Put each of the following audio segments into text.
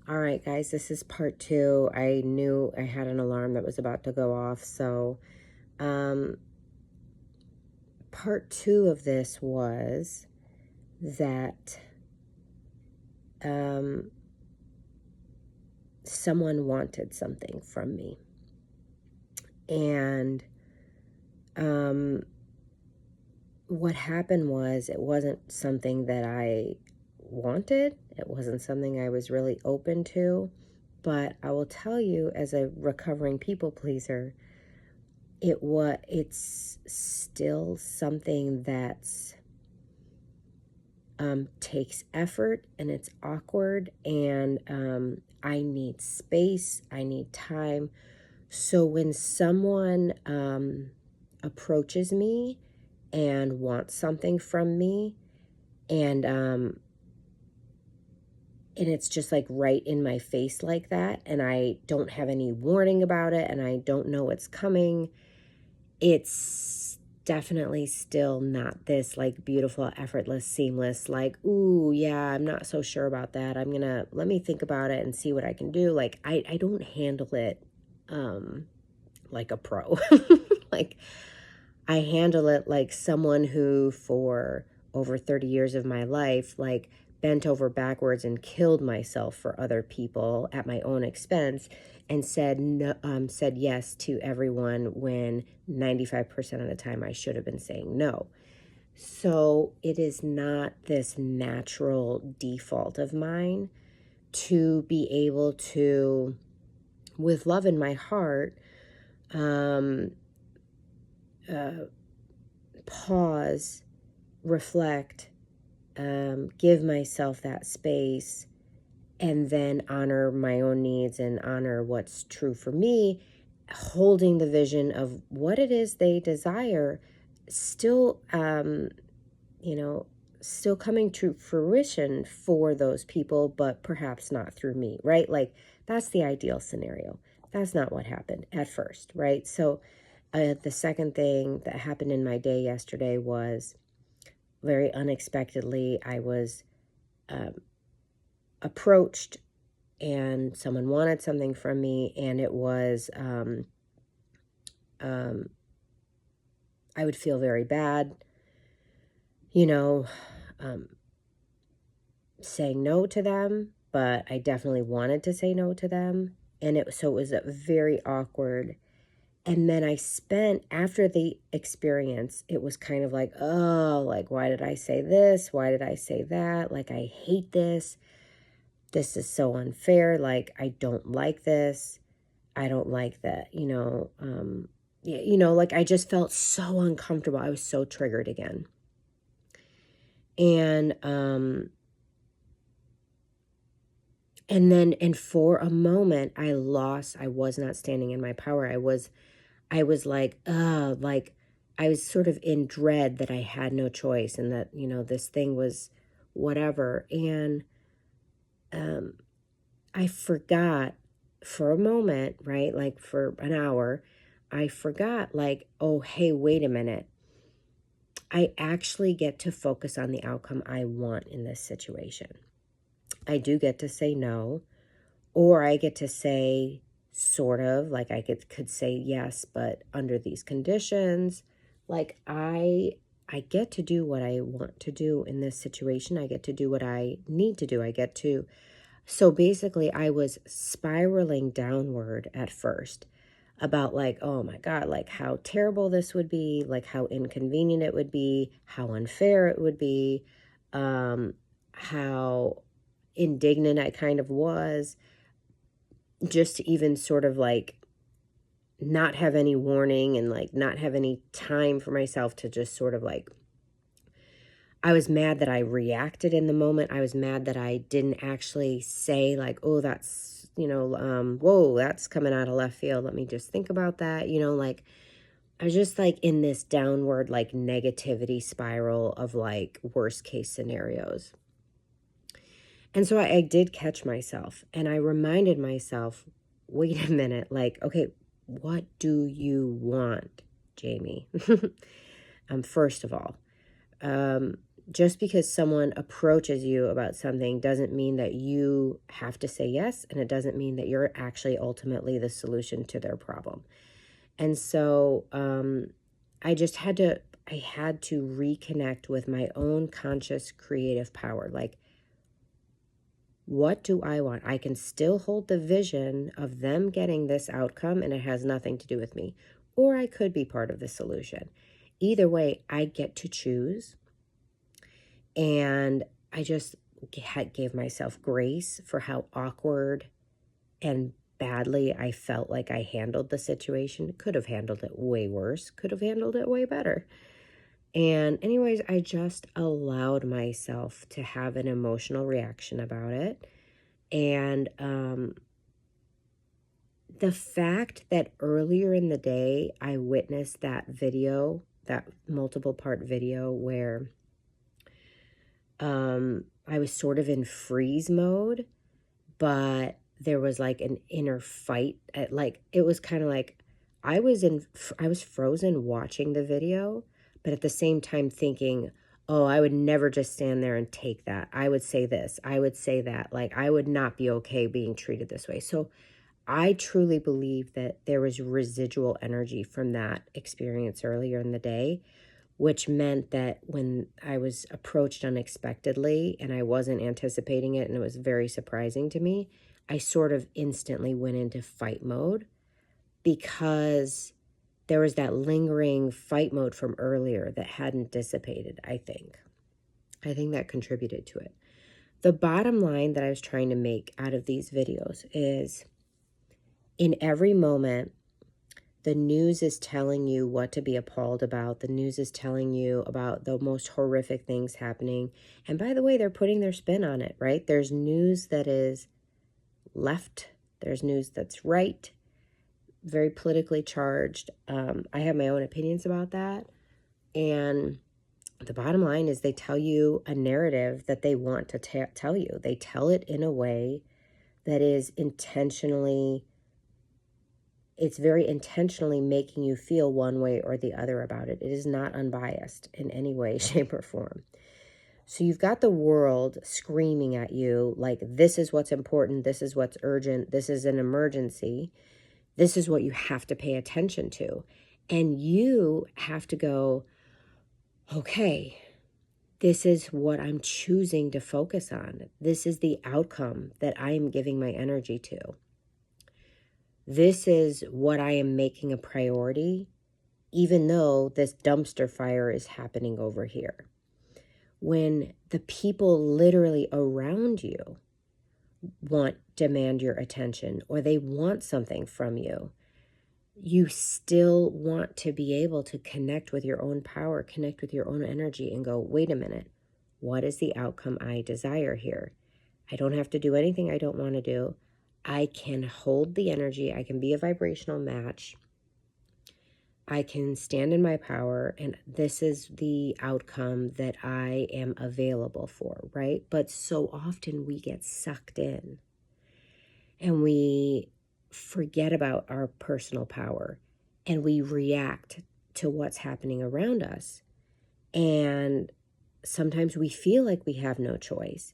All right, guys, this is part 2. I knew I had an alarm that was about to go off. So, part 2 of this was that someone wanted something from me. And what happened was it wasn't something that I wanted. It wasn't something I was really open to. But I will tell you, as a recovering people pleaser, it's still something that's takes effort, and it's awkward, and I need space, I need time. So when someone approaches me and wants something from me, and it's just like right in my face like that, and I don't have any warning about it, and I don't know what's coming, it's definitely still not this like beautiful, effortless, seamless, like, ooh, yeah, I'm not so sure about that. Let me think about it and see what I can do. Like, I don't handle it like a pro. Like, I handle it like someone who, for over 30 years of my life, like, bent over backwards and killed myself for other people at my own expense, and said no, said yes to everyone when 95% of the time I should have been saying no. So it is not this natural default of mine to be able to, with love in my heart, pause, reflect, give myself that space, and then honor my own needs and honor what's true for me, holding the vision of what it is they desire, still, still coming to fruition for those people, but perhaps not through me, right? Like, that's the ideal scenario. That's not what happened at first, right? So the second thing that happened in my day yesterday was, very unexpectedly, I was approached, and someone wanted something from me, and it was, I would feel very bad, you know, saying no to them, but I definitely wanted to say no to them. And so it was a very awkward. And then I spent, after the experience, it was kind of like, oh, like, why did I say this? Why did I say that? Like, I hate this. This is so unfair. Like, I don't like this. I don't like that, like, I just felt so uncomfortable. I was so triggered again. And for a moment, I was not standing in my power. I was like, like, I was sort of in dread that I had no choice, and that, this thing was whatever. And I forgot for a moment, right? Like, for an hour, I forgot, like, oh, hey, wait a minute. I actually get to focus on the outcome I want in this situation. I do get to say no, or I get to say, sort of, like, could say yes, but under these conditions. Like, I get to do what I want to do in this situation. I get to do what I need to do. So basically, I was spiraling downward at first about, like, oh my God, like, how terrible this would be, like, how inconvenient it would be, how unfair it would be, how indignant I kind of was, just to even sort of, like, not have any warning, and, like, not have any time for myself to just sort of, like, I was mad that I reacted in the moment. I was mad that I didn't actually say, like, oh, that's, whoa, that's coming out of left field. Let me just think about that. Like, I was just, like, in this downward, like, negativity spiral of, like, worst case scenarios. And so I did catch myself, and I reminded myself, wait a minute, like, okay, what do you want, Jamie? First of all, just because someone approaches you about something doesn't mean that you have to say yes, and it doesn't mean that you're actually ultimately the solution to their problem. And so I just had to, I had to reconnect with my own conscious creative power. Like, what do I want? I can still hold the vision of them getting this outcome, and it has nothing to do with me. Or I could be part of the solution. Either way, I get to choose. And I just gave myself grace for how awkward and badly I felt like I handled the situation. Could have handled it way worse, could have handled it way better. And anyways, I just allowed myself to have an emotional reaction about it. And the fact that earlier in the day, I witnessed that video, that multiple part video where I was sort of in freeze mode, but there was like an inner fight. It was kind of like I was frozen watching the video, but at the same time thinking, oh, I would never just stand there and take that. I would say this, I would say that. Like, I would not be okay being treated this way. So I truly believe that there was residual energy from that experience earlier in the day, which meant that when I was approached unexpectedly and I wasn't anticipating it and it was very surprising to me, I sort of instantly went into fight mode because there was that lingering fight mode from earlier that hadn't dissipated, I think. I think that contributed to it. The bottom line that I was trying to make out of these videos is, in every moment, the news is telling you what to be appalled about. The news is telling you about the most horrific things happening. And by the way, they're putting their spin on it, right? There's news that is left. There's news that's right, very politically charged. I have my own opinions about that. And the bottom line is they tell you a narrative that they want to tell you. They tell it in a way that is intentionally, it's very intentionally making you feel one way or the other about it. It is not unbiased in any way, shape, or form. So you've got the world screaming at you like, this is what's important, this is what's urgent, this is an emergency, this is what you have to pay attention to. And you have to go, okay, this is what I'm choosing to focus on. This is the outcome that I am giving my energy to. This is what I am making a priority, even though this dumpster fire is happening over here. When the people literally around you demand your attention, or they want something from you, you still want to be able to connect with your own power, connect with your own energy, and go, wait a minute, what is the outcome I desire here? I don't have to do anything I don't want to do. I can hold the energy. I can be a vibrational match. I can stand in my power, and this is the outcome that I am available for, right? But so often we get sucked in and we forget about our personal power and we react to what's happening around us. And sometimes we feel like we have no choice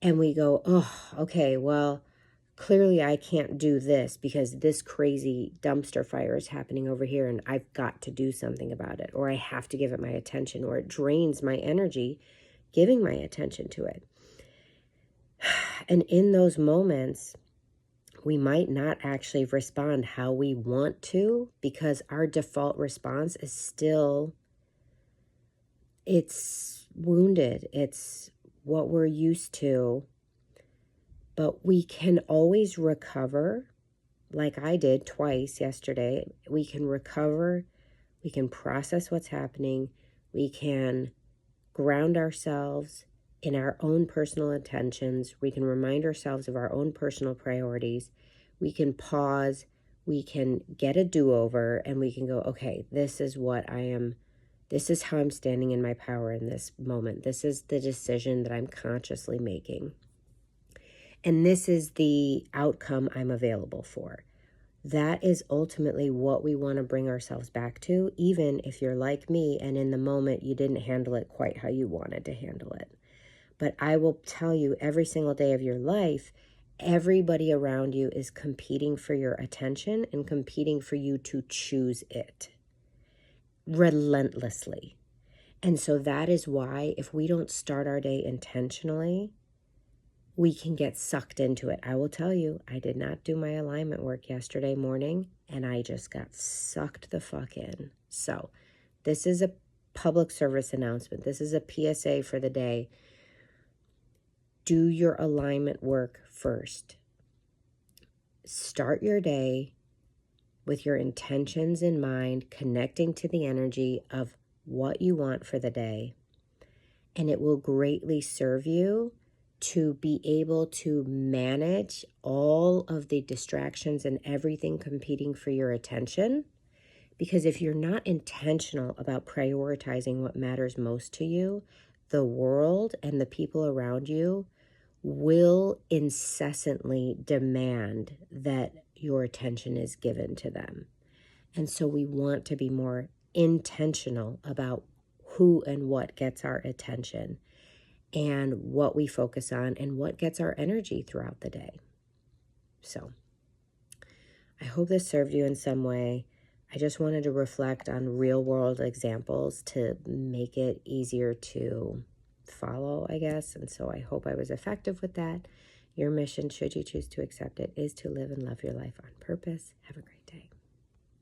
and we go, oh, okay, well, clearly I can't do this because this crazy dumpster fire is happening over here and I've got to do something about it, or I have to give it my attention, or it drains my energy giving my attention to it. And in those moments, we might not actually respond how we want to because our default response is still, it's wounded. It's what we're used to. But we can always recover, like I did twice yesterday. We can recover, we can process what's happening, we can ground ourselves in our own personal intentions, we can remind ourselves of our own personal priorities, we can pause, we can get a do-over, and we can go, okay, this is how I'm standing in my power in this moment. This is the decision that I'm consciously making. And this is the outcome I'm available for. That is ultimately what we want to bring ourselves back to, even if you're like me and in the moment you didn't handle it quite how you wanted to handle it. But I will tell you, every single day of your life, everybody around you is competing for your attention and competing for you to choose it relentlessly. And so that is why if we don't start our day intentionally, we can get sucked into it. I will tell you, I did not do my alignment work yesterday morning, and I just got sucked the fuck in. So this is a public service announcement. This is a PSA for the day. Do your alignment work first. Start your day with your intentions in mind, connecting to the energy of what you want for the day, and it will greatly serve you to be able to manage all of the distractions and everything competing for your attention. Because if you're not intentional about prioritizing what matters most to you, the world and the people around you will incessantly demand that your attention is given to them. And so we want to be more intentional about who and what gets our attention and what we focus on and what gets our energy throughout the day. So I hope this served you in some way. I just wanted to reflect on real world examples to make it easier to follow, I guess. And so I hope I was effective with that. Your mission, should you choose to accept it, is to live and love your life on purpose. Have a great day.